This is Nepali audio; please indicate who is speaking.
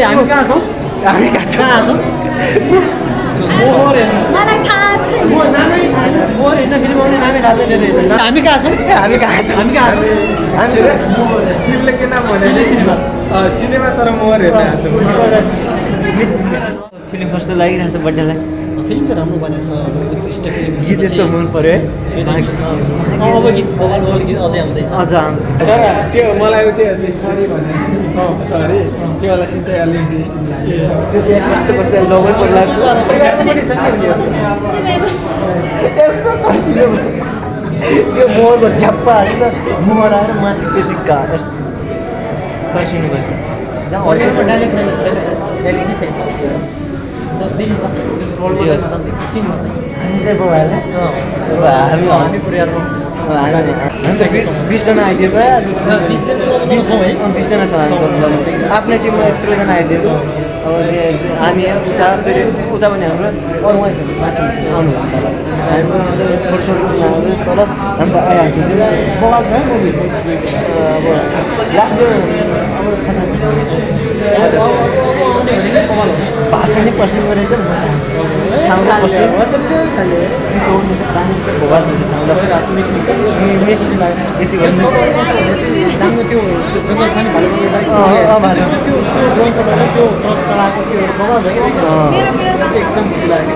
Speaker 1: हामी कहाँ छौँ
Speaker 2: हामी कहाँ छौँ
Speaker 1: मोहर हेर्न
Speaker 3: मलाई थाहा छैन
Speaker 1: म नामै मोहर हेर्न फिल्म आउने नामै थाहा छैन हामी कहाँ छौँ
Speaker 2: हामी कहाँ छौँ
Speaker 1: हामी कहाँ छौँ
Speaker 2: तिमीले के नाम भने
Speaker 1: सिनेमा
Speaker 2: सिनेमा तर मोहर हेर्न
Speaker 4: फिल्म कस्तो लागिरहेछ बर्थडेलाई
Speaker 1: फिल्म चाहिँ राम्रो बनेको छ उत्कृष्ट फिल्म
Speaker 4: गीत यस्तो मन पर्यो है
Speaker 1: अब गीत बबाल बबाल गीत अझै आउँदैछ
Speaker 4: अझ आउँछ
Speaker 2: तर त्यो मलाई त्यो सरी भने सरी त्यो वाला सिन चाहिँ अलिक इन्ट्रेस्टिङ लाग्यो
Speaker 4: त्यो चाहिँ कस्तो कस्तो लभै पर्ला यस्तो तर्सिलो त्यो मोहरको झ्याप्पा हाल्छ मोहर आएर माथि त्यो सिक्का यस्तो तर्सिनु पर्छ जहाँ
Speaker 1: अर्कोमा डाइलेक्ट छैन डाइलेक्ट चाहिँ छैन देखिन्छ रोलमा सिनमा चाहिँ
Speaker 4: हामी चाहिँ बाबाहरूले हामी
Speaker 1: परिवारमा
Speaker 4: हामी त 20जना आइदिएको है आज 20जना छ हामी आफ्नै टिममा एक्स्ट्राजना आइदिएको अब हामी उता फेरि उता पनि हाम्रो अरू उहाँ माथि आउनु भयो हामी यसो फोटोसोटो आउँदै तर हामी त आइहाल्छौँ बगाल छ है मुभी अब लास्ट भाषा नै पसिनो रहेछ ठाउँमा पस्यो चितौन पानी भोगाल मेसी यति
Speaker 1: राम्रो त्यो जङ्गल छ नि भालु त्यो ड्रोन सटहरू त्यो तलाको त्यो बगाल छ कि
Speaker 3: मेरो
Speaker 1: एकदम खुसी लाग्यो